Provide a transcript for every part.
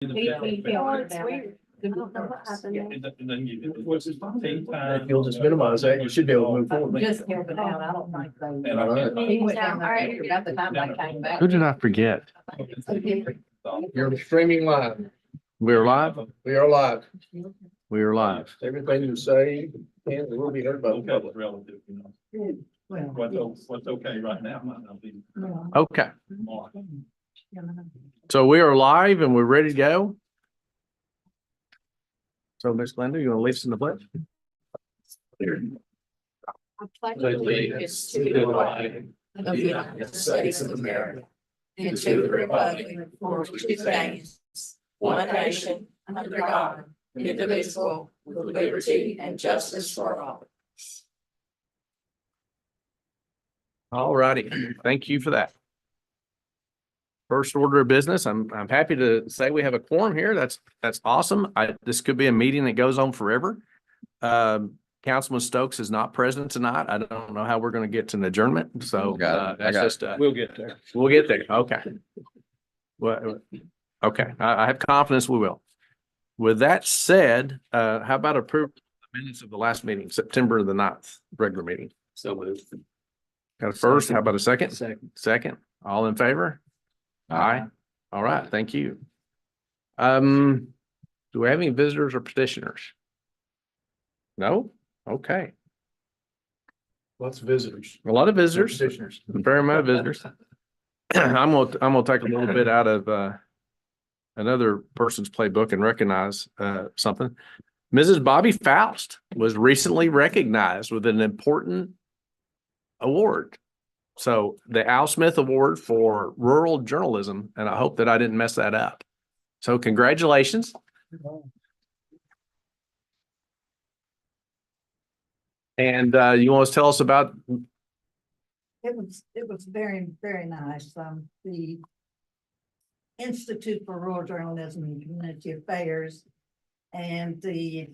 If you'll just minimize that, you should be able to move forward. Just helping out. I don't think they. All right. He went down there about the time I came back. Who did I forget? You're streaming live. We're live. We are live. We are live. Everything you say will be heard by the Okay, public. relative, you know, Well, what's okay right now might not be Okay. tomorrow. So we are live and we're ready to go. So Miss Glenda, you want to lead us in the pledge? allegiance to the flag of the United States of America and to the republic for which it stands, one nation, under God, indivisible, with liberty and justice for all. All righty. Thank you for that. First order of business. I'm happy to say we have a quorum here. That's awesome. This could be a meeting that goes on forever. Councilman Stokes is not present tonight. I don't know how we're going to get to an adjournment. So that's just We'll get there. we'll get there. Okay. Well, okay. I have confidence we will. With that said, how about approve the minutes of the last meeting, September the 9th, regular meeting? So moved. Got a first. How about a second? Second. Second. All in favor? Aye. All right. Thank you. Do we have any visitors or petitioners? No? Okay. Lots of visitors. A lot of visitors, Petitioners. very much visitors. I'm gonna take a little bit out of another person's playbook and recognize something. Mrs. Bobby Faust was recently recognized with an important award. So the Al Smith Award for Rural Journalism, and I hope that I didn't mess that up. So congratulations. And you want to tell us about? It was very, very nice. The Institute for Rural Journalism and Community Affairs and the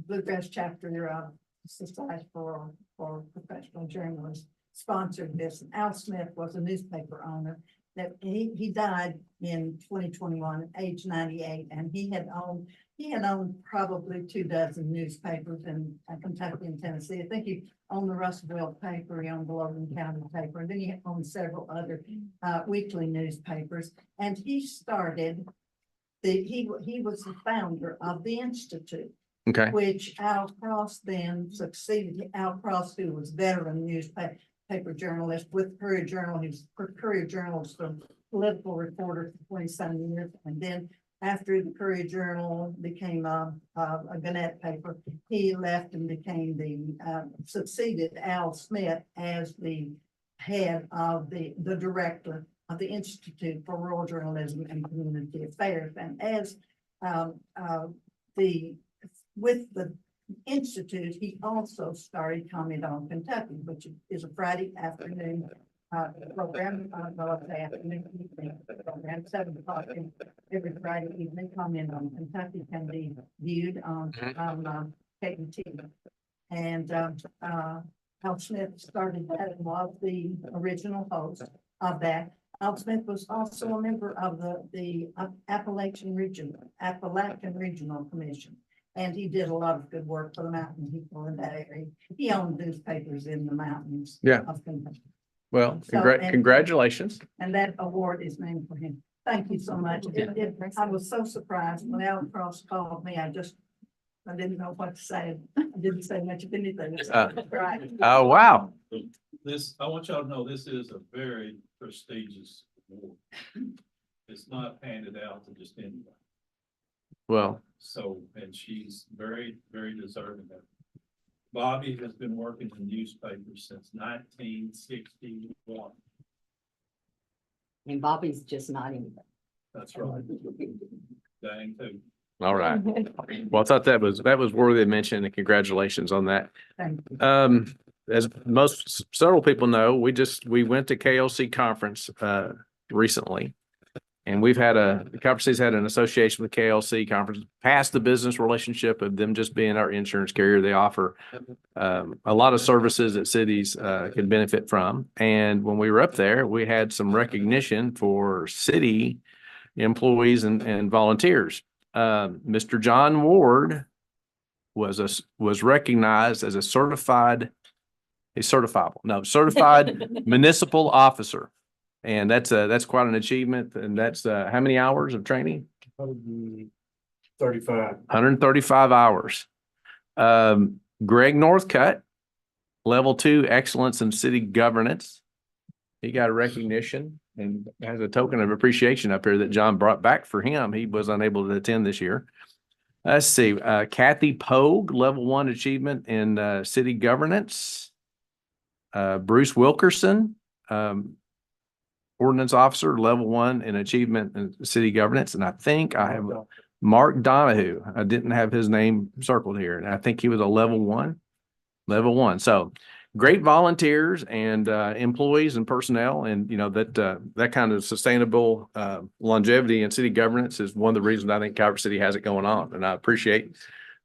Bluegrass chapter of Society for Professional Journalists sponsored this. Al Smith was a newspaper owner that he died in 2021 at age 98, and he had owned probably 24 newspapers in Kentucky and Tennessee. I think he owned the Russellville paper, he owned the Logan County paper, and then he owned several other weekly newspapers. And he started he was the founder of the Institute. Okay. Which Al Cross then succeeded. Al Cross, who was veteran newspaper journalist with Courier Journal, he was Courier Journal's the political reporter for 27 years, and then after the Courier Journal became a Gannett paper, he left and became succeeded Al Smith as the head of the director of the Institute for Rural Journalism and Community Affairs. And as with the Institute, he also started Comment on Kentucky, which is a Friday afternoon program, program 7 o'clock every Friday evening. Comment on Kentucky can be viewed on KBT. And Al Smith started that and was the original host of that. Al Smith was also a member of the Appalachian Regional Commission. And he did a lot of good work for the mountain people in that area. He owned newspapers in the mountains. Yeah. Of Kentucky. Well, So, congratulations. And that award is named for him. Thank you so much. I was so surprised when Al Cross called me. I didn't know what to say. I didn't say much of anything. Right. Oh, wow. I want y'all to know this is a very prestigious award. It's not handed out to just anybody. Well, So, and she's very, very deserving of it. Bobby has been working in newspapers since 1961. And Bobby's just not anybody. That's right. Dang too. all right. Well, I thought that was worthy of mention, and congratulations on that. Thank you. As several people know, we went to KLC conference recently. And the conference's had an association with KLC conference, past the business relationship of them just being our insurance carrier. They offer a lot of services that cities can benefit from. And when we were up there, we had some recognition for city employees and volunteers. Mr. John Ward was recognized as a certified municipal officer. And that's quite an achievement. And that's how many hours of training? 35. 135 hours. Greg Northcutt, level 2 excellence in city governance. He got a recognition and has a token of appreciation up here that John brought back for him. He was unable to attend this year. Let's see, Kathy Pogue, level 1 achievement in city governance. Bruce Wilkerson, ordinance officer, level 1 in achievement in city governance. And I think I have Mark Donahue. I didn't have his name circled here. And I think he was a level 1. So great volunteers and employees and personnel. And, that kind of sustainable longevity in city governance is one of the reasons I think Calvert City has it going on. And I appreciate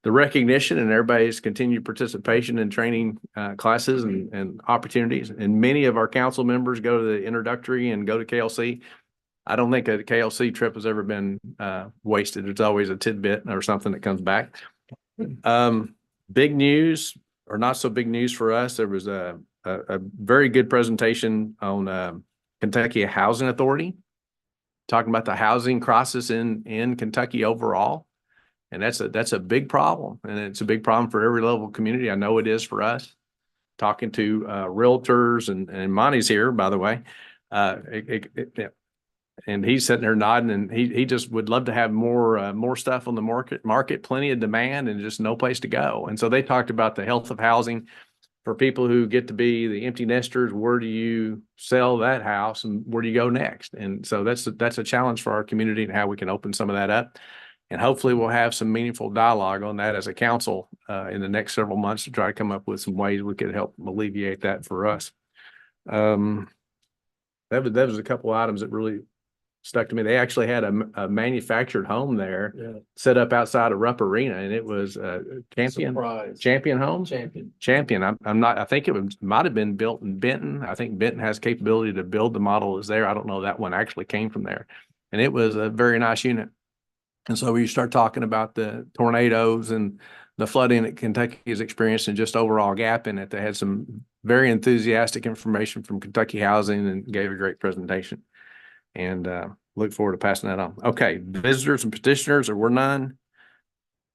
the recognition and everybody's continued participation in training classes and opportunities. And many of our council members go to the introductory and go to KLC. I don't think a KLC trip has ever been wasted. It's always a tidbit or something that comes back. Big news or not so big news for us. There was a very good presentation on Kentucky Housing Authority, talking about the housing crisis in Kentucky overall. And that's a big problem. And it's a big problem for every level of community. I know it is for us. Talking to realtors and Monty's here, by the way. And he's sitting there nodding, and he just would love to have more stuff on the market, plenty of demand and just no place to go. And so they talked about the health of housing for people who get to be the empty nesters. Where do you sell that house and where do you go next? And so that's a challenge for our community and how we can open some of that up. And hopefully we'll have some meaningful dialogue on that as a council in the next several months to try to come up with some ways we could help alleviate that for us. That was a couple of items that really stuck to me. They actually had a manufactured home there set up outside of Rupp Arena, and it was Champion Homes. Champion. I think might have been built in Benton. I think Benton has capability to build the model is there. I don't know that one actually came from there. And it was a very nice unit. And so you start talking about the tornadoes and the flooding that Kentucky has experienced and just overall gap in it. They had some very enthusiastic information from Kentucky Housing and gave a great presentation. And look forward to passing that on. Okay, visitors and petitioners, there were none.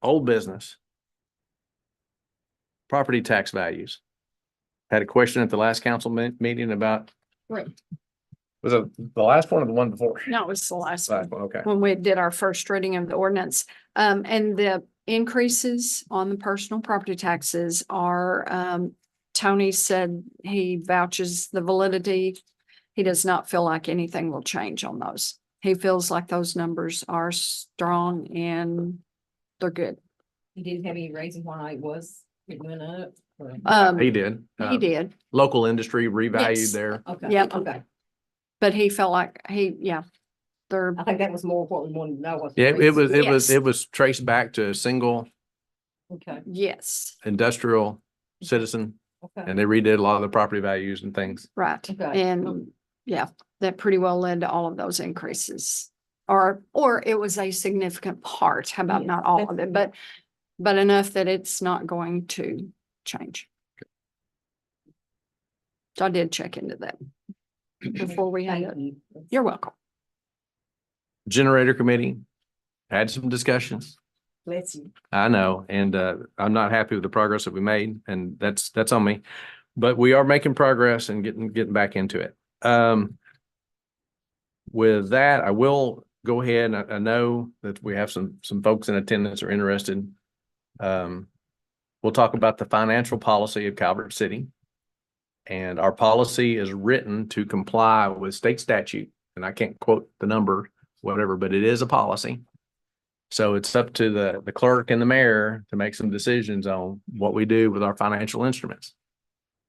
Old business. Property tax values. Had a question at the last council meeting about. Right. Was it the last one or the one before? No, it was the last Last one. one, okay. When we did our first reading of the ordinance. And the increases on the personal property taxes are, Tony said he vouches the validity. He does not feel like anything will change on those. He feels like those numbers are strong and they're good. You didn't have any reason why it went up? He did. He did. Local industry revalued Yes. their. Okay. Yep. Okay. But he felt like they're, I think that was more what we wanted to know. Yeah, Yes. it was traced back to a single Okay, yes, industrial citizen, okay. and they redid a lot of the property values and things. right. Okay. And that pretty well led to all of those increases. Or it was a significant part, how about Yeah, not all of it, but enough that it's not going to change. So I did check into that before we had Thank it. you. You're welcome. Generator committee had some discussions. Bless you. I know, and I'm not happy with the progress that we made, and that's on me. But we are making progress and getting back into it. With that, I will go ahead. I know that we have some folks in attendance are interested. We'll talk about the financial policy of Calvert City. And our policy is written to comply with state statute. And I can't quote the number, whatever, but it is a policy. So it's up to the clerk and the mayor to make some decisions on what we do with our financial instruments.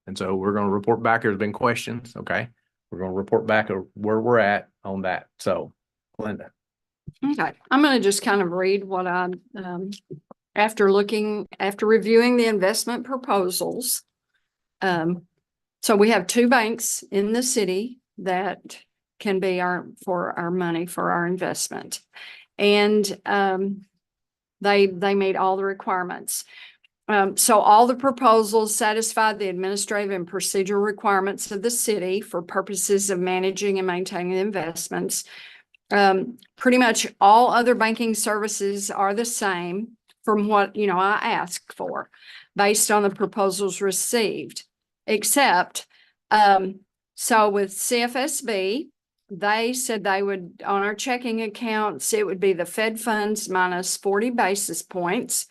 And so we're going to report back. There's been questions. Okay. We're going to report back where we're at on that. So, Linda. Okay, I'm going to just kind of read what I, after reviewing the investment proposals. So we have two banks in the city that can be for our money, for our investment. And they meet all the requirements. So all the proposals satisfy the administrative and procedural requirements of the city for purposes of managing and maintaining the investments. Pretty much all other banking services are the same from what, I asked for based on the proposals received, except, so with CFSB, they said they would, on our checking accounts, it would be the Fed funds minus 40 basis points.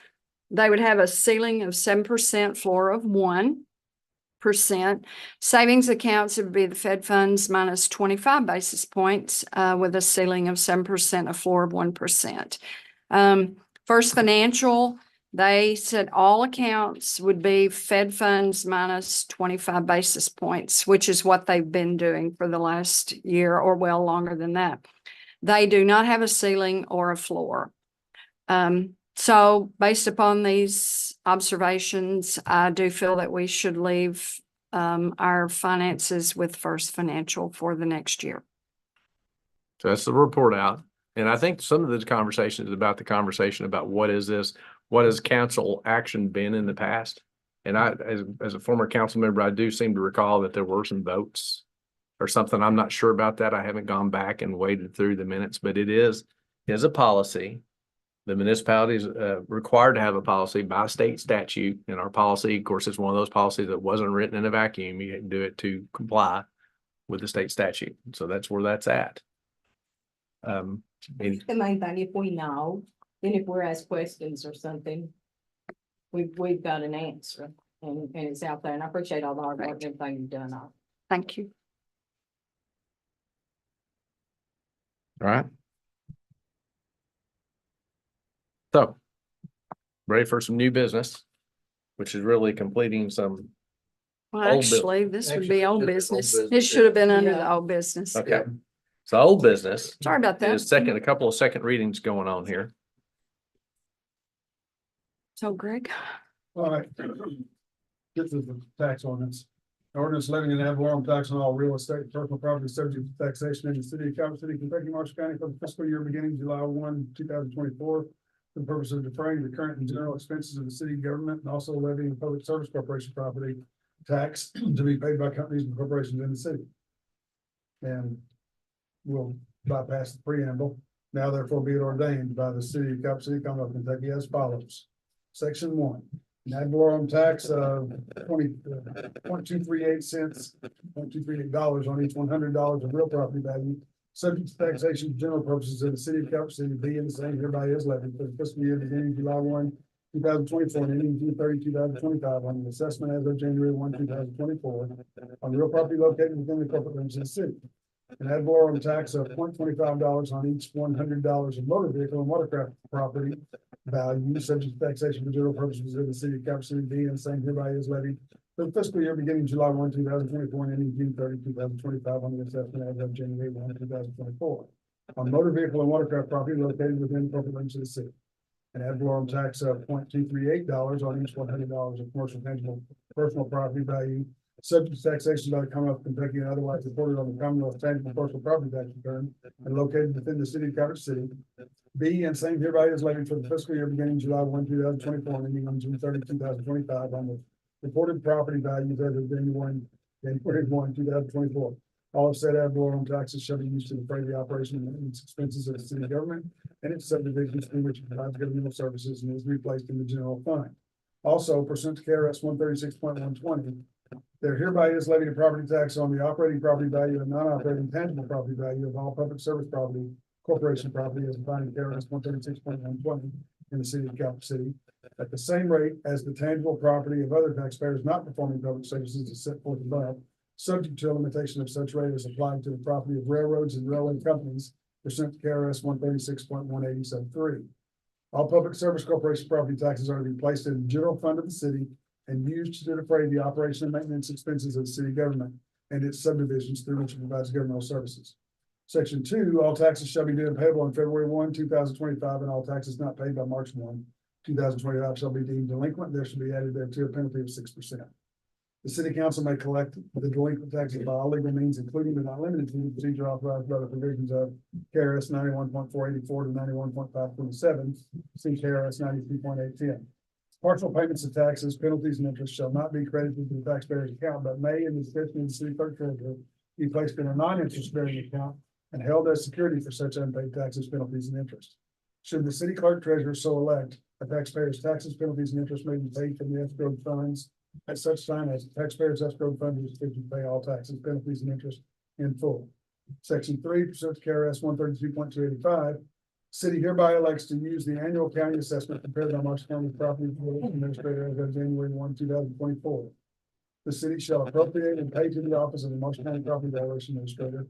They would have a ceiling of 7%, floor of 1%. Savings accounts, it would be the Fed funds minus 25 basis points with a ceiling of 7%, a floor of 1%. First Financial, they said all accounts would be Fed funds minus 25 basis points, which is what they've been doing for the last year or well longer than that. They do not have a ceiling or a floor. So based upon these observations, I do feel that we should leave our finances with First Financial for the next year. So that's the report out. And I think some of this conversation is about the conversation about what is this? What has council action been in the past? And I, as a former council member, I do seem to recall that there were some votes or something. I'm not sure about that. I haven't gone back and waded through the minutes, but it is a policy. The municipality is required to have a policy by state statute. And our policy, of course, is one of those policies that wasn't written in a vacuum. You can do it to comply with the state statute. So that's where that's at. The main thing, if we know, then if we're asked questions or something, we've got an answer and it's out there. And I appreciate all the hard work, everything you've done. Thank you. All right. So, ready for some new business, which is really completing some. Well, Old actually, this would be Actually, old it should be old business. business. It should have been under the Yeah. old business. Okay. So old business. Sorry about that. Is a couple of second readings going on here. So Greg, All right. This is the tax ordinance. Ordinance levying an ad valorem tax on all real estate and personal property subject to taxation in the city of Calvert City, Kentucky, Marshall County for the fiscal year beginning July 1, 2024. For the purpose of defraying the current and general expenses of the city government and also levying public service corporation property tax to be paid by companies and corporations in the city. And we'll bypass the preamble. Now therefore be it ordained by the city of Calvert City, Commonwealth of Kentucky as follows. Section 1, an ad valorem tax of 20.238 cents, $0.238 on each $100 of real property value, subject to taxation for general purposes of the city of Calvert City, be and the same hereby is levied for the fiscal year beginning July 1, 2024 and ending June 30, 2025 on the assessment as of January 1, 2024 on real property located within the corporate limits of the city. An ad valorem tax of $0.25 on each $100 of motor vehicle and watercraft property value, subject to taxation for general purposes of the city of Calvert City, be and the same hereby is levied for the fiscal year beginning July 1, 2024 and ending June 30, 2025 on the assessment as of January 1, 2024 on motor vehicle and watercraft property located within the corporate limits of the city. An ad valorem tax of $0.238 on each $100 of commercial tangible personal property value, subject to taxation by the Commonwealth of Kentucky and otherwise reported on the Commonwealth tangible personal property tax return and located within the city of Calvert City. B and same hereby is levied for the fiscal year beginning July 1, 2024 and ending on June 30, 2025 on the reported property values as of January 1, 2024. All of said ad valorem taxes shall be used to defray the operation and maintenance expenses of the city government and its subdivisions through which it provides governmental services and is replaced in the general fund. Also, pursuant to KRS 136.120, there hereby is levied a property tax on the operating property value and non-operating tangible property value of all public service property, corporation property as defined in KRS 136.120 in the city of Calvert City at the same rate as the tangible property of other taxpayers not performing public services as set forth above, subject to a limitation of such rate as applied to the property of railroads and railway companies pursuant to KRS 136.180(3). All public service corporation property taxes are to be placed in the general fund of the city and used to defray the operation and maintenance expenses of the city government and its subdivisions through which it provides governmental services. Section 2, all taxes shall be due and payable on February 1, 2025, and all taxes not paid by March 1, 2025 shall be deemed delinquent. There shall be added thereto a penalty of 6%. The The city council may collect the delinquent taxes by all legal means, including but not limited to the procedure authorized by the provisions of KRS 91.484 to 91.527, see KRS 92.810. Partial payments of taxes, penalties, and interest shall not be credited to the taxpayer's account, but may, in the discretion of the city clerk treasurer, be placed in a non-interest bearing account and held as security for such unpaid taxes, penalties, and interest. Should the city clerk treasurer so elect, a taxpayer's taxes, penalties, and interest may be paid from the escrow funds at such time as the taxpayer's escrow fund is sufficient to pay all taxes, penalties, and interest in full. Section 3, pursuant to KRS 132.285, city hereby elects to use the annual county assessment compared by Marshall County Property Administrator as of January 1, 2024. The city shall appropriate and pay to the office of the Marshall County Property Valuation Administrator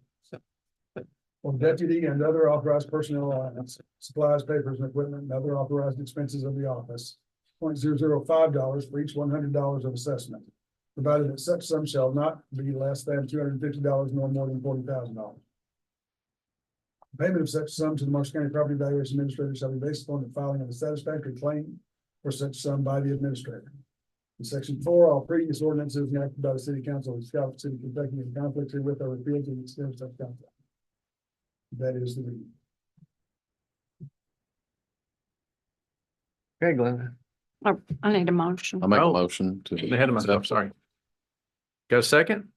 or deputy and other authorized personnel allowance, supplies, papers, and equipment, and other authorized expenses of the office, $0.005 for each $100 of assessment, provided that such sum shall not be less than $250 nor more than $40,000. Payment of such sum to the Marshall County Property Valuation Administrator shall be based upon the filing of a satisfactory claim for such sum by the administrator. In section 4, all previous ordinances enacted by the city council of Calvert City, Kentucky in conflict herewith are repealed to the extent of such conflict. That is the reading. Okay, Glenn. Oh, I need a motion. I'll make a Oh. motion to. Ahead of myself, sorry. Got a second?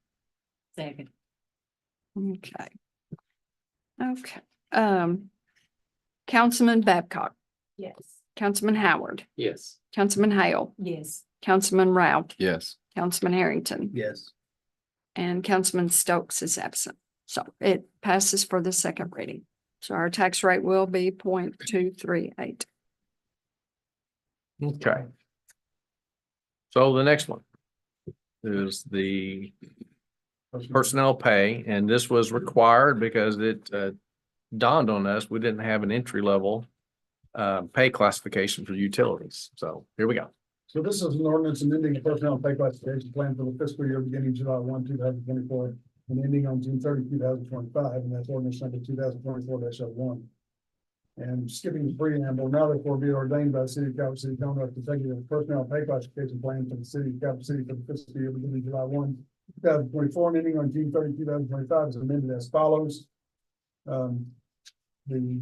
Second. Okay. Okay, Councilman Babcock, Yes. Councilman Howard, Yes. Councilman Hale, Yes. Councilman Rao, Yes. Councilman Harrington, Yes. and Councilman Stokes is absent. So it passes for the second reading. So our tax rate will be 0.238. Okay. So the next one is the personnel pay, and this was required because it dawned on us, we didn't have an entry level pay classification for utilities. So here we go. So this is an ordinance amending the personnel pay classification plan for the fiscal year beginning July 1, 2024, and ending on June 30, 2025, and that's ordinance number 2024-01. And skipping the preamble, now therefore be ordained by the city of Calvert City, Commonwealth of Kentucky, the personnel pay classification plan for the city of Calvert City for the fiscal year beginning July 1, 2024, and ending on June 30, 2025 is amended as follows. The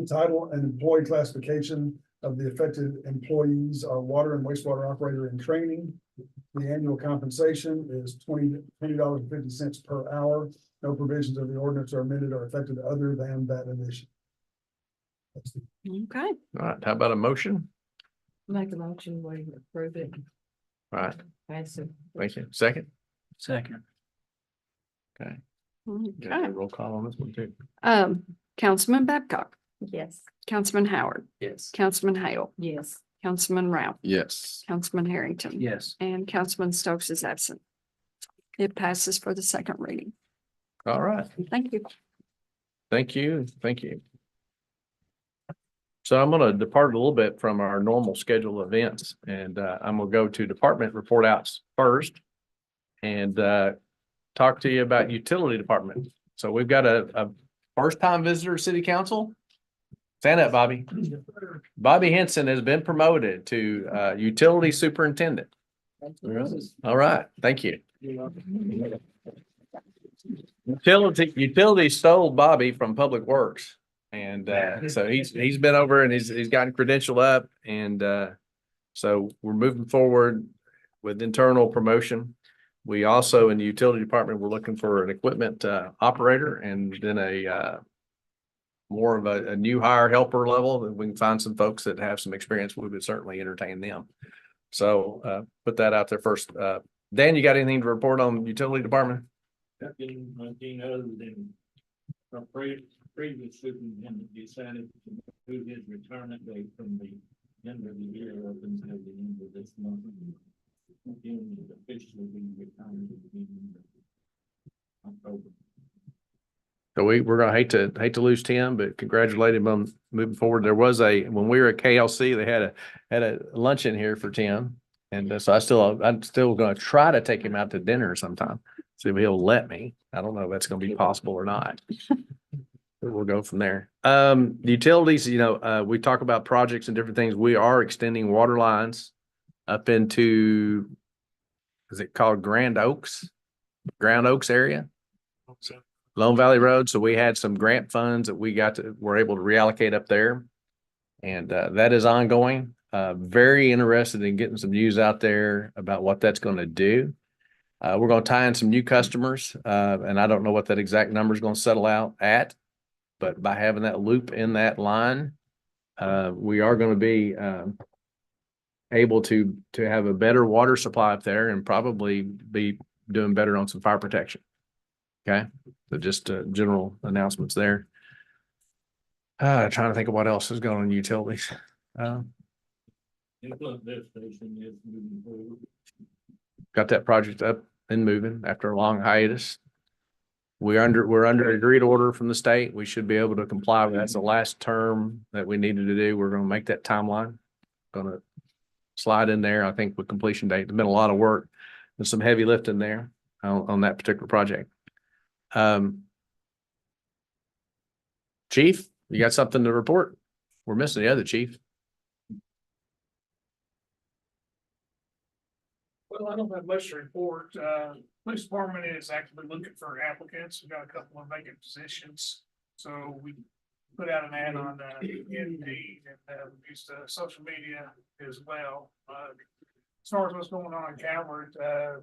title and employee classification of the affected employees are water and wastewater operator in training. The annual compensation is $20.50 per hour. No provisions of the ordinance are amended or affected other than that addition. Okay, All right, how about a motion? Make a motion, we approve it. All right, Pass it. thank you. Second? Second. Got okay. a roll call on this one too. Councilman Babcock, Yes. Councilman Howard, Yes. Councilman Hale, Yes. Councilman Rao, Yes. Councilman Harrington. Yes. And Councilman Stokes is absent. It passes for the second reading. All right, Thank you. thank you, thank you. So I'm gonna depart a little bit from our normal schedule of events, and I'm gonna go to department report outs first. And talk to you about utility department. So we've got a first time visitor to city council. Stand up, Bobby. Bobby Henson has been promoted to utility superintendent. All right, thank you. Utility stole Bobby from Public Works. And so he's been over and he's gotten credentialed up, and so we're moving forward with internal promotion. We also, in the utility department, we're looking for an equipment operator, and then a more of a new hire helper level. That we can find some folks that have some experience, we would certainly entertain them. So put that out there first. Dan, you got anything to report on utility department? Nothing other than our previous superintendent decided to move his retirement date from the end of the year up until the end of this month. Again, officially be retired at the beginning of October. So we're gonna hate to lose Tim, but congratulate him on moving forward. There was when we were at KLC, they had a luncheon here for Tim. And so I'm still gonna try to take him out to dinner sometime. See if he'll let me. I don't know if that's gonna be possible or not. we'll go from there. The utilities, we talk about projects and different things. We are extending water lines up into, is it called Grand Oaks area? Lone Valley Road. So we had some grant funds that were able to reallocate up there. And that is ongoing. Very interested in getting some news out there about what that's going to do. We're going to tie in some new customers, and I don't know what that exact number is going to settle out at, but by having that loop in that line, we are going to be able to have a better water supply up there and probably be doing better on some fire protection. Okay, so just general announcements there. Trying to think of what else is going on in utilities. Influence lift station is moving forward. Got that project up and moving after a long hiatus. We're under agreed order from the state. We should be able to comply with that. That's the last term that we needed to do. We're going to make that timeline. Going to slide in there, I think, with completion date. There's been a lot of work and some heavy lifting there on that particular project. Chief, you got something to report? We're missing the other chief. Well, I don't have much to report. Police department is actively looking for applicants. We've got a couple of vacant positions. So we put out an ad on Indeed and used social media as well. As far as what's going on in Calvert,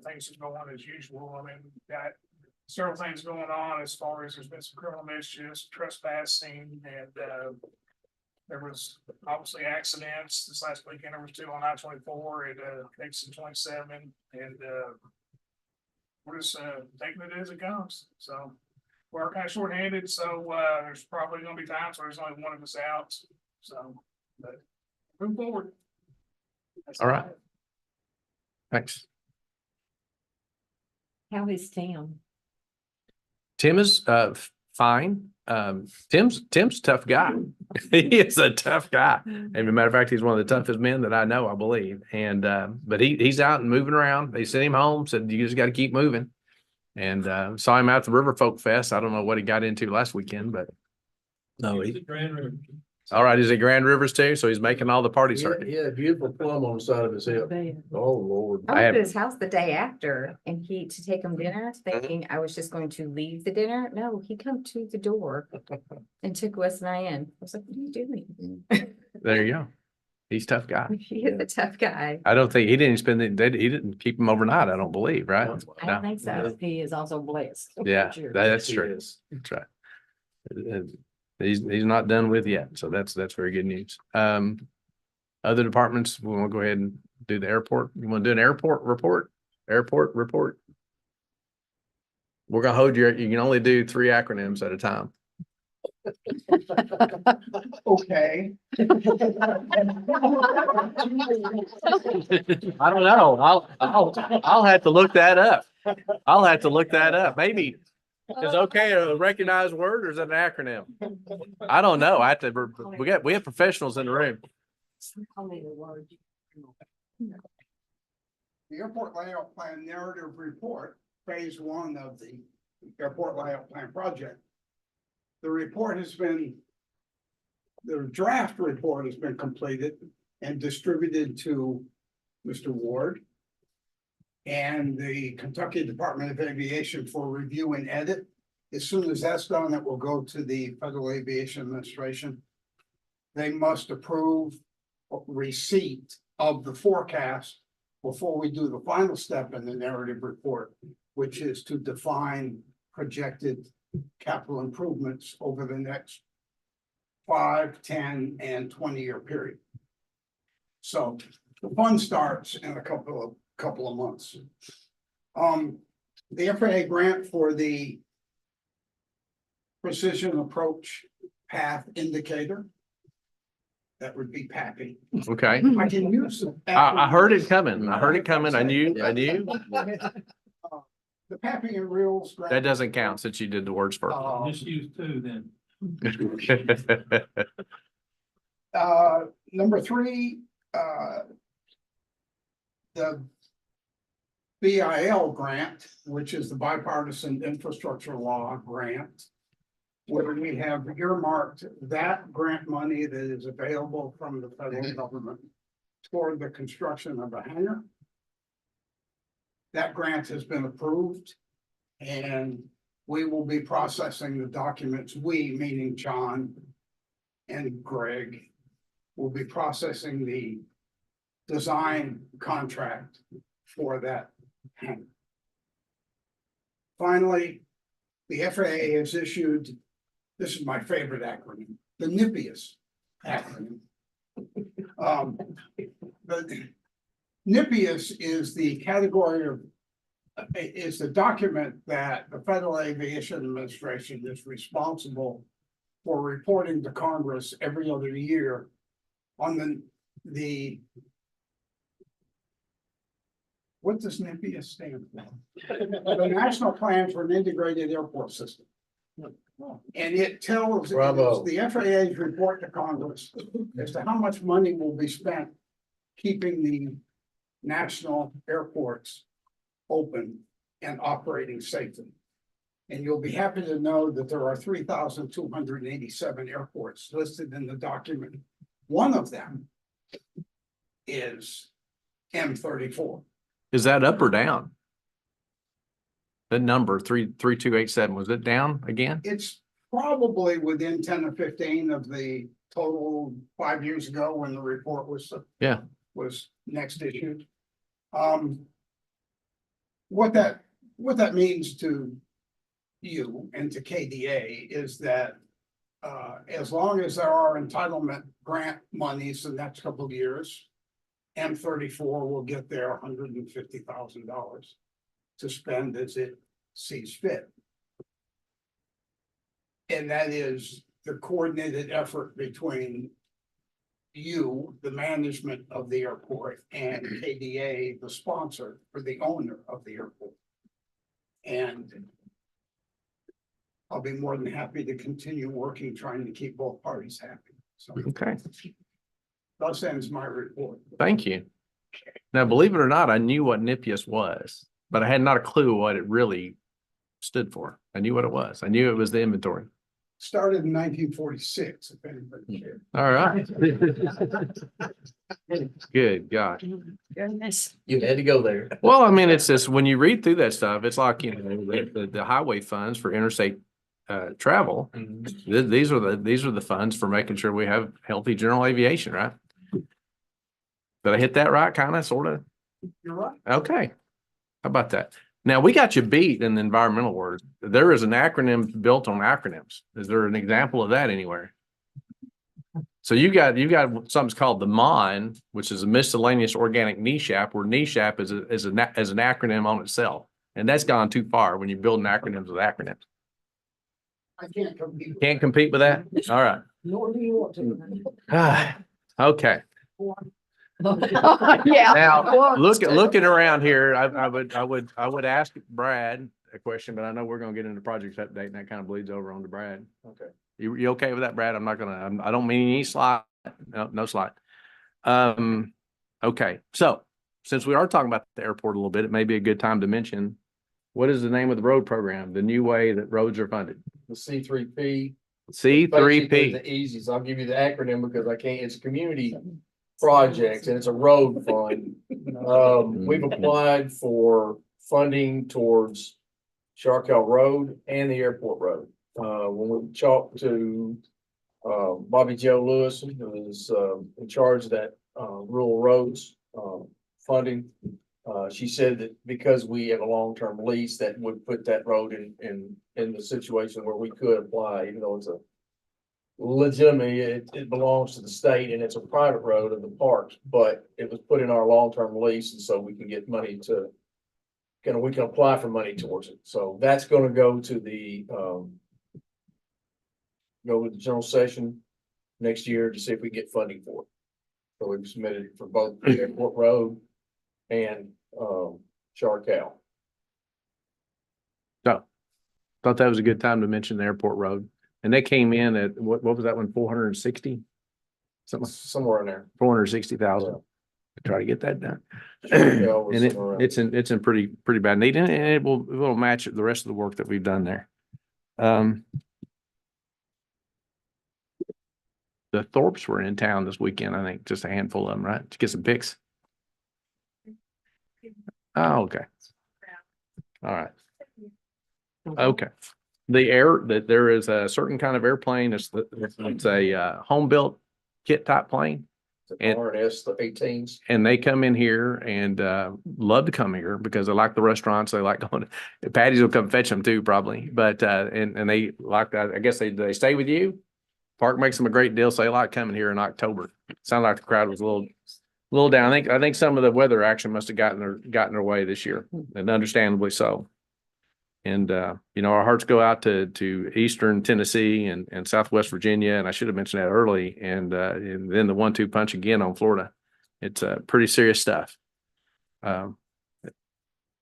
things are going as usual. I mean, we've got several things going on as far as there's been some criminal mischief, trespassing, and there was obviously accidents. This last weekend, there was 2 on I-24 at exit 27, and we're just taking it as it comes. So we're kind of shorthanded, so there's probably going to be times where there's only one of us out. So, but move forward. That's All right. Thanks. How is Tim? Tim is fine. Tim's a tough guy. He is a tough guy. And as a matter of fact, he's one of the toughest men that I know, I believe. And but he's out and moving around. They sent him home, said you just got to keep moving. And saw him out at the River Folk Fest. I don't know what he got into last weekend, but no, It's a Grand River. all right. He's at Grand Rivers too, so he's making all the party circuit. Yeah, beautiful plum on the side of his hip. Oh, Lord. I I went have- to his house the day after and to take him dinner, thinking I was just going to leave the dinner. No, he come to the door and took Wes and I in. I was like, what are you doing? There you go. He's a tough guy. He is a tough guy. I don't think he didn't spend he didn't keep him overnight. I don't believe, right? I don't think so. He is also blessed. Yeah, Sure. that's He true. is. That's right. He's not done with yet, so that's very good news. Other departments, we want to go ahead and do the airport. You want to do an airport report? Airport report. We're gonna hold you can only do 3 acronyms at a time. Okay. I don't know. I'll have to look that up. I'll have to look that up. Maybe. Is okay a recognized word or is it an acronym? I don't know. We have professionals in the room. The airport layout plan narrative report, phase 1 of the airport layout plan project. The draft report has been completed and distributed to Mr. Ward and the Kentucky Department of Aviation for review and edit. As soon as that's done, it will go to the Federal Aviation Administration. They must approve receipt of the forecast before we do the final step in the narrative report, which is to define projected capital improvements over the next 5, 10, and 20-year period. So the fun starts in a couple of months. The FAA grant for the precision approach path indicator. That would be PAPI. Okay. I can use it. I heard it coming. I heard it coming. I knew. The PAPI and reels. grant- That doesn't count since you did the words first. Just use 2 then. Number 3, the BIL grant, which is the bipartisan infrastructure law grant. where we have earmarked that grant money that is available from the federal government toward the construction of a hangar. That grant has been approved, and we will be processing the documents. We, meaning John and Greg, will be processing the design contract for that hangar. Finally, the FAA has issued, this is my favorite acronym, the NIPIAS acronym. The NIPIAS is the category of, is the document that the Federal Aviation Administration is responsible for reporting to Congress every other year on the what does NIPIAS stand for? The National Plan for an Integrated Airport System. And it tells, Bravo. the FAA's report to Congress as to how much money will be spent keeping the national airports open and operating safely. And you'll be happy to know that there are 3,287 airports listed in the document. One of them is M34. Is that up or down? The number 3287, was it down again? It's probably within 10 or 15 of the total 5 years ago when the report was next issued. What that means to you and to KDA is that as long as there are entitlement grant monies the next couple of years, M34 will get their $150,000 to spend as it sees fit. And that is the coordinated effort between you, the management of the airport, and KDA, the sponsor or the owner of the airport. And I'll be more than happy to continue working, trying to keep both parties happy. So Okay, that ends my report. thank you. Now, believe it or not, I knew what NIPIAS was, but I had not a clue what it really stood for. I knew what it was. I knew it was the inventory. Started in 1946, if anybody cares. All right. Good gosh. Goodness. You had to go there. Well, I mean, it's just, when you read through that stuff, it's like, you know, the highway funds for interstate travel. These are the funds for making sure we have healthy general aviation, right? Did I hit that right? Kind of, sort of? You're right. Okay. How about that? Now, we got you beat in the environmental words. There is an acronym built on acronyms. Is there an example of that anywhere? So you got something's called the MON, which is a miscellaneous organic NESHAP, where NESHAP is an acronym on itself. And that's gone too far when you're building acronyms with acronyms. I can't compete. Can't compete with that? All right. Nor do you want to. Okay. Yeah. Now, looking around here, I would ask Brad a question, but I know we're gonna get into projects update and that kind of bleeds over on to Brad. Okay. You okay with that, Brad? I don't mean any slide. No slide. Okay. So since we are talking about the airport a little bit, it may be a good time to mention, what is the name of the road program, the new way that roads are funded? The C3P. C3P. The easiest. I'll give you the acronym because I can't, it's community projects and it's a road fund. We've applied for funding towards Sharkell Road and the airport road. When we talked to Bobby Joe Lewis, who is in charge of that rural roads funding, she said that because we have a long-term lease, that would put that road in the situation where we could apply, even though it's a legitimately, it belongs to the state and it's a private road of the parks, but it was put in our long-term lease, and so we can get money to, we can apply for money towards it. So that's gonna go to the general session next year to see if we get funding for it. So we've submitted for both the airport road and Sharkell. So thought that was a good time to mention the airport road. And they came in at, what was that one, 460? Something, Somewhere in there. 460,000. To try to get that done. Sharkell was And somewhere around. it's in pretty bad need, and it will match the rest of the work that we've done there. the Thorpes were in town this weekend, I think, just a handful of them, right? To get some pics. Oh, okay. All right. Okay. That there is a certain kind of airplane. It's a home built kit type plane. And- RS, the 18s. And they come in here and love to come here because they like the restaurants. They like going to, Patty's will come fetch them too, probably. But and they like that. I guess they stay with you. Park makes them a great deal. So they like coming here in October. Sounded like the crowd was a little down. I think some of the weather action must have gotten their way this year, and understandably so. And our hearts go out to Eastern Tennessee and Southwest Virginia. And I should have mentioned that early. And then the 1-2 punch again on Florida. It's pretty serious stuff.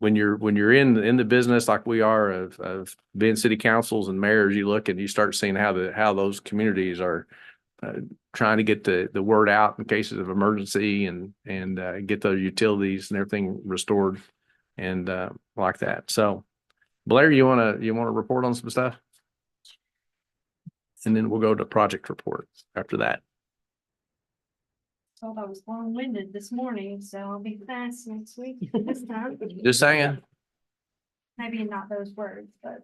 When you're in the business like we are of being city councils and mayors, you look and you start seeing how those communities are trying to get the word out in cases of emergency and get those utilities and everything restored and like that. So Blair, you wanna report on some stuff? And then we'll go to project report after that. Thought I was long-winded this morning, so I'll be fast next week this time. Just saying. Maybe not those words, but.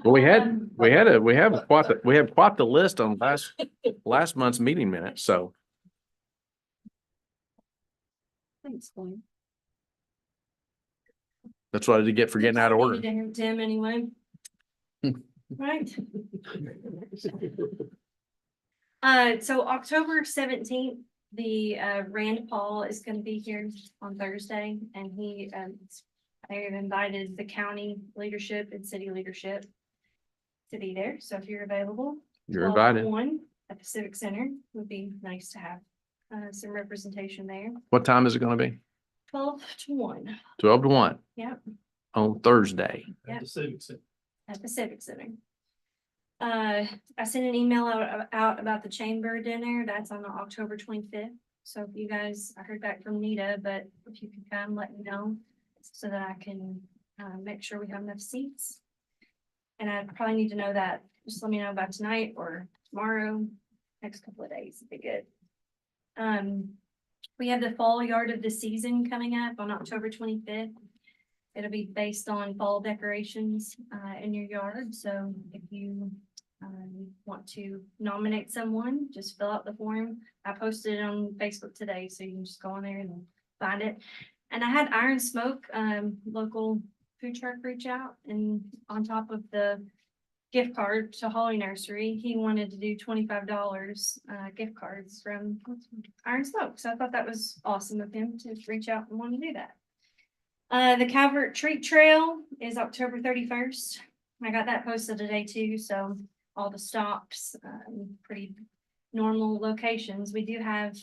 Well, we have quite the list on last month's meeting minutes, so. Thanks, Glenn. That's what I did get for getting out of order. Needed to hear Tim anyway. Right. So October 17th, the Rand Paul is going to be here on Thursday, and I have invited the county leadership and city leadership to be there. So if you're available, You're invited. 1 at the Civic Center would be nice to have some representation there. What time is it gonna be? 12 to 1. 12 to 1. Yep. On Thursday. Yep. At the Civic Center. At the Civic Center. I sent an email out about the chamber dinner. That's on October 25th. So if you guys, I heard back from Nita, but if you could come, let me know so that I can make sure we have enough seats. And I probably need to know that. Just let me know about tonight or tomorrow, next couple of days would be good. We have the fall yard of the season coming up on October 25th. It'll be based on fall decorations in your yard. So if you want to nominate someone, just fill out the form. I posted it on Facebook today, so you can just go on there and find it. And I had Iron Smoke, local food truck, reach out, and on top of the gift card to Holly Nursery, he wanted to do $25 gift cards from Iron Smoke. So I thought that was awesome of him to reach out and want to do that. The Calvert Treat Trail is October 31st. I got that posted today too, so all the stops, pretty normal locations. We do have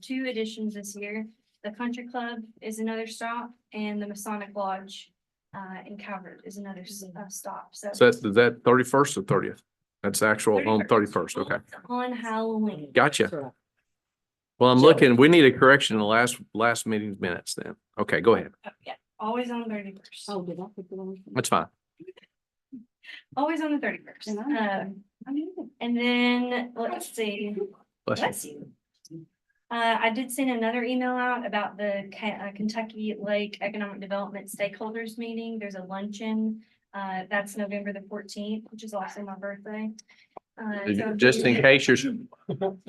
2 additions this year. The Country Club is another stop, and the Masonic Lodge in Calvert is another stop. So Is that 31st or 30th? That's actual on 31st. Okay. on Halloween. Gotcha. Well, I'm looking, we need a correction in the last meeting's minutes then. Okay, go ahead. Oh, yeah, always on the 31st. Oh, did I put the wrong? That's fine. Always on the 31st. And then let's see. Bless you. I did send another email out about the Kentucky Lake Economic Development Stakeholders Meeting. There's a luncheon. That's November the 14th, which is also my birthday. So Just in case you're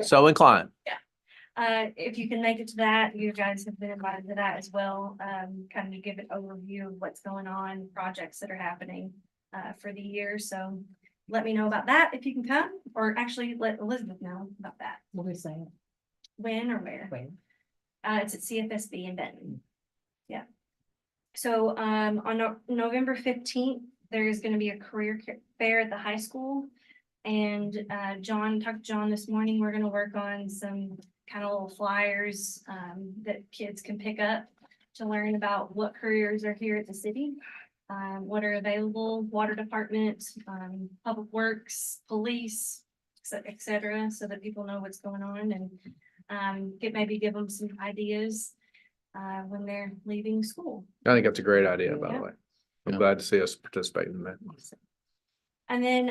so inclined. if you can make it to that, you guys have been invited to that as well. Kind of give an overview of what's going on, projects that are happening for the year. So let me know about that if you can come, or actually let Elizabeth know about that. What are we saying? When or where? When? It's at CFSB in Benton. Yeah. So on November 15th, there is going to be a career fair at the high school. And talked to John this morning. We're going to work on some kind of little flyers that kids can pick up to learn about what careers are here at the city, what are available, water department, public works, police, et cetera, so that people know what's going on and maybe give them some ideas when they're leaving school. I think that's a great idea, by the way. I'm glad to see us participating in that. And then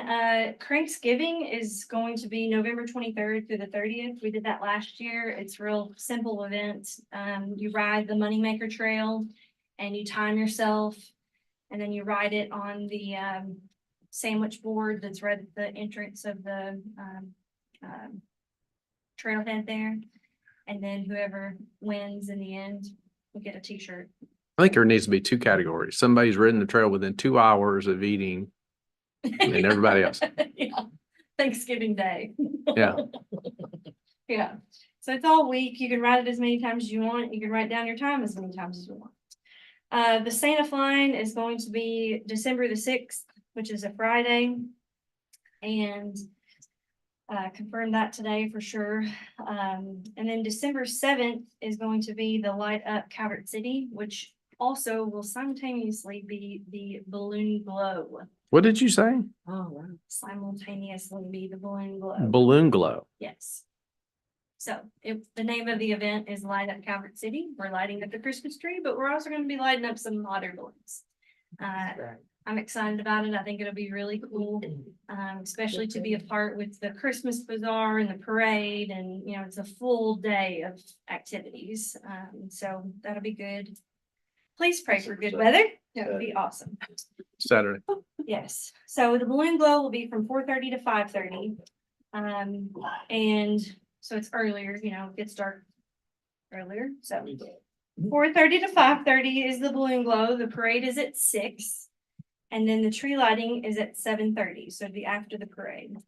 Cranksgiving is going to be November 23rd through the 30th. We did that last year. It's a real simple event. You ride the Moneymaker Trail and you time yourself, and then you ride it on the sandwich board that's right at the entrance of the trailhead there. And then whoever wins in the end will get a t-shirt. I think there needs to be two categories. Somebody's ridden the trail within 2 hours of eating and everybody else. Yeah, Thanksgiving Day. Yeah. Yeah, so it's all week. You can ride it as many times as you want. You can write down your time as many times as you want. The Santa Flying is going to be December the 6th, which is a Friday. And confirmed that today for sure. And then December 7th is going to be the Light Up Calvert City, which also will simultaneously be the Balloon Glow. What did you say? Oh, wow. Simultaneously be the Balloon Glow. Balloon glow. Yes. So the name of the event is Light Up Calvert City. We're lighting up the Christmas tree, but we're also going to be lighting up some hotter balloons. I'm excited about it. I think it'll be really cool, especially to be a part with the Christmas bazaar and the parade. And, you know, it's a full day of activities. So that'll be good. Please pray for good weather. That would be awesome. Saturday. Yes. So the balloon glow will be from 4:30 to 5:30. And so it's earlier, you know, it gets dark earlier. So 4:30 to 5:30 is the balloon glow. The parade is at 6. And then the tree lighting is at 7:30, so it'd be after the parade.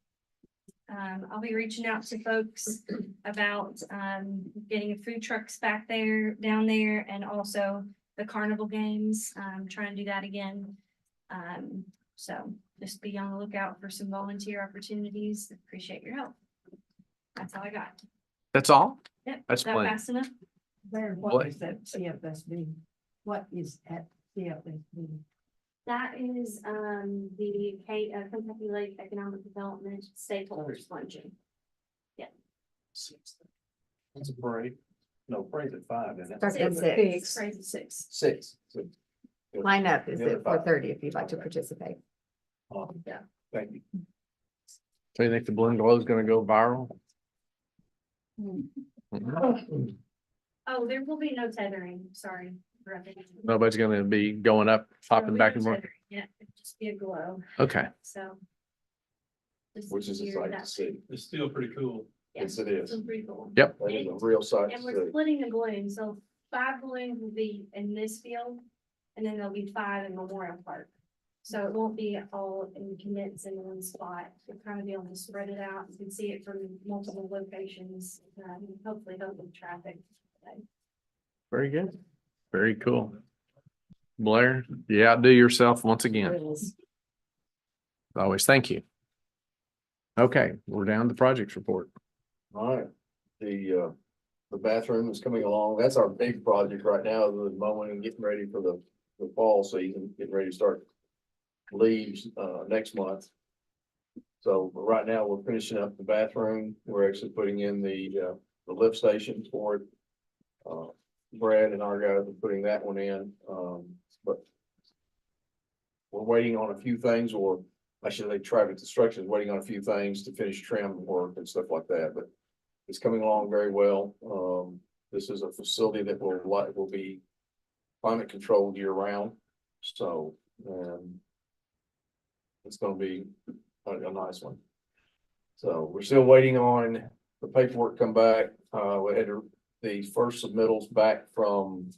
I'll be reaching out to folks about getting food trucks back there, down there, and also the carnival games. Trying to do that again. So just be on the lookout for some volunteer opportunities. Appreciate your help. That's all I got. That's all? Yep. That's that plenty. fast enough? There, what is that CFSB? What is at CFSB? That is the Kentucky Lake Economic Development Stakeholders Luncheon. It's a parade. No, parade at 5, isn't it? Starts at 6. Parade at 6. 6. Line up is The other at 5. 4:30 if you'd like to participate. Yeah. Thank you. So you think the balloon glow is going to go viral? Oh, there will be no tethering. Sorry. Nobody's going to be going up, popping back and forth. Yeah, it'd just be a glow. Okay. So. just Which is here, exciting to that's- see. It's still pretty cool. yeah, Yes, it is. it's pretty cool. Yep. That is a real sight to And we're see. splitting the balloons, so 5 balloons will be in this field, and then there'll be 5 in Memorial Park. So it won't be all condensed in one spot. We'll kind of be able to spread it out. You can see it from multiple locations. Hopefully help with traffic. Very good. Very cool. Blair, you outdo yourself once again. Always. Thank you. Okay, we're down to projects report. All right, the bathroom is coming along. That's our big project right now, the mowing and getting ready for the fall season, getting ready to start leaves, next month. So but right now, we're finishing up the bathroom. We're actually putting in the lift station for it. Brad and our guys are putting that one in, but we're waiting on a few things, or I should say Traffic Construction is waiting on a few things to finish trim work and stuff like that, but it's coming along very well. This is a facility that will be climate controlled year round, so, it's gonna be a nice one. So we're still waiting on the paperwork to come back. We had the first submittals back from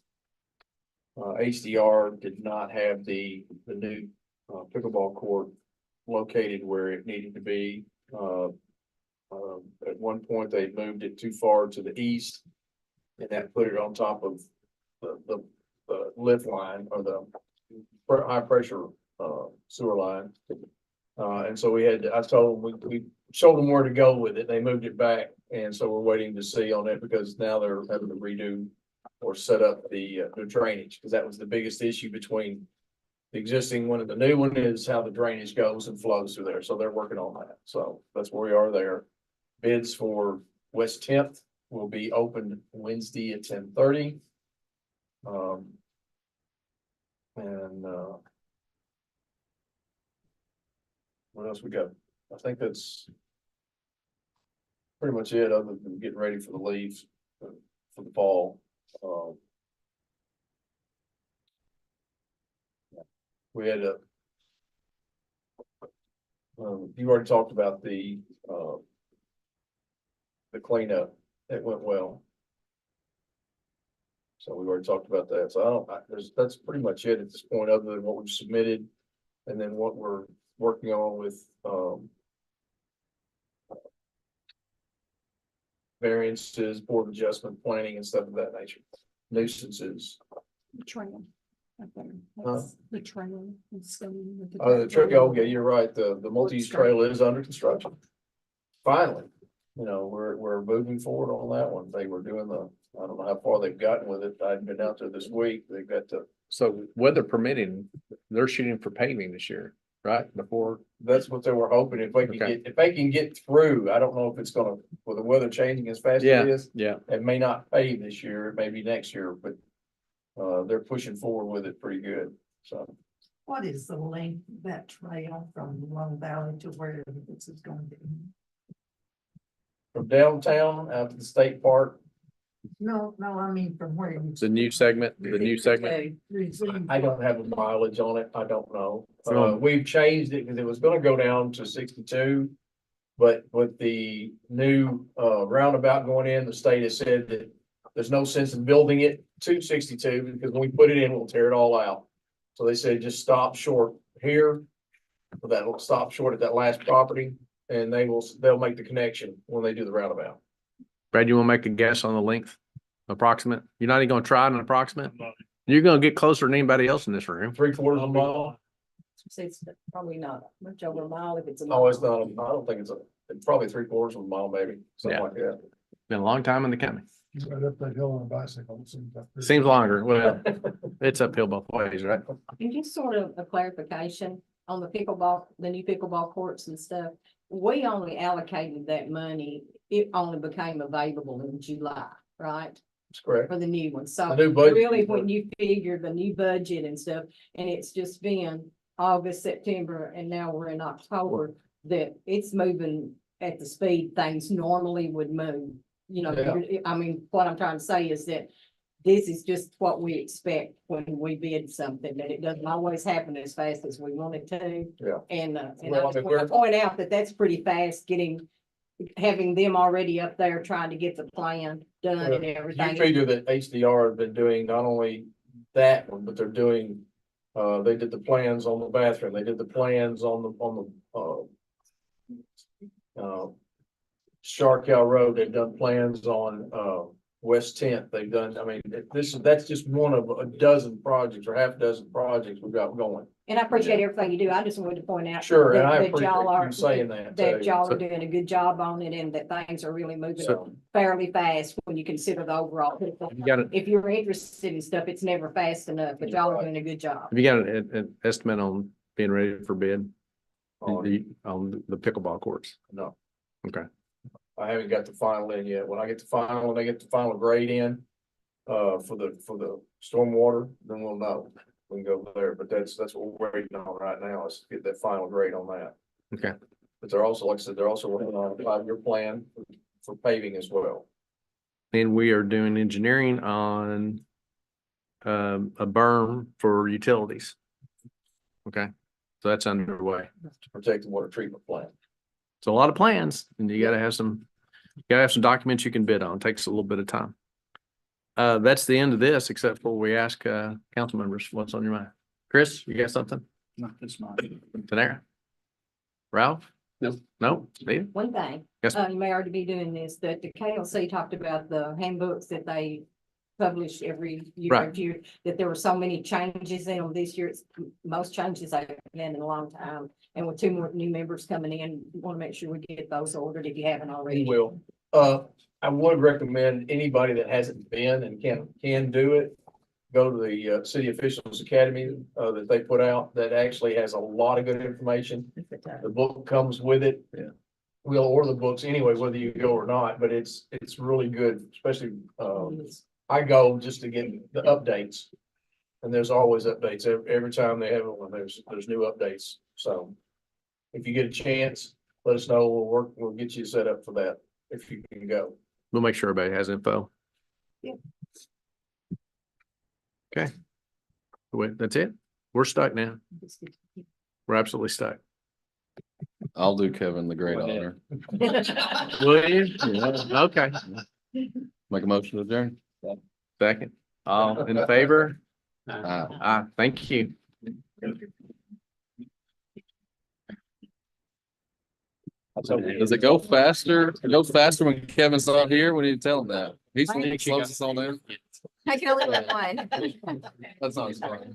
HDR did not have the new pickleball court located where it needed to be. At one point, they moved it too far to the east, and that put it on top of the lift line or the high pressure sewer line. And so I told them, we showed them where to go with it. They moved it back. And so we're waiting to see on it because now they're having to redo or set up the drainage, because that was the biggest issue between the existing one and the new one, is how the drainage goes and flows through there. So they're working on that. So that's where we are there. Bids for West 10th will be opened Wednesday at 10:30. What else we got? I think that's pretty much it, other than getting ready for the leaves for the fall. We had a you already talked about the cleanup. It went well. So we already talked about that. So that's pretty much it at this point, other than what we've submitted. And then what we're working on with, variances, board adjustment, planning and stuff of that nature. Nuisances. Trail. Huh? The trail. The trail, yeah, you're right. The multi-use trail is under construction. Finally, you know, we're moving forward on that one. They were doing I don't know how far they've gotten with it. I've been out there this week. They've got to. So weather permitting, they're shooting for paving this year, right? Before, That's what they were hoping. If they can Okay. if they can get through, I don't know if it's gonna, with the weather changing as fast as Yeah. it is. yeah. It may not pave this year, it may be next year, but they're pushing forward with it pretty good. So What is the length of that trail from Lone Valley to where this is going to be? from downtown out to the state park, No, I mean from where. The new segment. I don't have a mileage on it. I don't know. So- We've changed it because it was gonna go down to 62. But with the new roundabout going in, the state has said that there's no sense in building it to 62 because when we put it in, we'll tear it all out. So they said just stop short here. That'll stop short at that last property and they'll make the connection when they do the roundabout. Brad, you want to make a guess on the length? Approximate? You're not even going to try an approximate? You're going to get closer than anybody else in this room. 3/4 of a mile. It's probably not much over a mile if it's a. No, it's not. I don't think it's probably 3/4 of a mile, maybe, something Yeah. like that. Been a long time in the county. He's right up that hill on a bicycle. It seems like- Seems longer. Well, it's uphill both ways, right? And just sort of a clarification on the pickleball, the new pickleball courts and stuff. We only allocated that money, it only became available in July, right? That's correct. For the new one. So The new budget. really, when you figure the new budget and stuff, and it's just been August, September, and now we're in October, that it's moving at the speed things normally would move. You know, Yeah. I mean, what I'm trying to say is that this is just what we expect when we bid something, that it doesn't always happen as fast as we want it to. Yeah. And I Well, I just mean, want to we're- point out that that's pretty fast having them already up there trying to get the plan done and You everything. figure that HDR have been doing not only that one, but they're doing, they did the plans on the bathroom, they did the plans on the Shark Cow Road, they've done plans on, West 10th, they've done, I mean, that's just one of a dozen projects or half a dozen projects we've got going. And I appreciate everything you do. I just wanted to point out. Sure, and that- I that appreciate y'all are- you saying that, That too. y'all are doing a good job on it and that things are really moving So- fairly fast when you consider the overall. You got it. If you're interested in stuff, it's never fast enough, but y'all are doing a good job. Have you got an estimate on being ready for bid On- on the pickleball courts? No. Okay. I haven't got the final in yet. When I get the final grade in, for the stormwater, then we'll know. We can go there, but that's what we're waiting on right now, is to get that final grade on that. Okay. But they're also, like I said, they're also working on a 5-year plan for paving as well. And we are doing engineering on a berm for utilities. Okay, so that's underway. To protect the water treatment plant. So a lot of plans, and you gotta have some documents you can bid on. Takes a little bit of time. That's the end of this, except for we ask council members, what's on your mind? Chris, you got something? No, it's not. Tanera? Ralph? No. No? Steve? One thing, Yes. you may already be doing this, that the KLC talked about the handbooks that they publish every Right. year, that there were so many changes in them this year. It's most changes I've had in a long time. And with 2 more new members coming in, we want to make sure we get those ordered if you haven't already. We will. I would recommend anybody that hasn't been and can do it, go to the City Officials Academy that they put out, that actually has a lot of good information. The book comes with it. Yeah. We'll order the books anyway, whether you go or not, but it's really good, especially, I go just to get the updates. And there's always updates every time they have one, there's new updates, so. if you get a chance, let us know. We'll get you set up for that if you can go. We'll make sure everybody has info. Yeah. Okay. Wait, that's it? We're stuck now. We're absolutely stuck. I'll do Kevin the great honor. Will you? Okay. Make a motion to adjourn. Second. All in favor? Aye. Thank you. Does it go faster? It goes faster when Kevin's not here. We need to tell him that. He's the one that slows us all down. I can only let one. That's not his fault.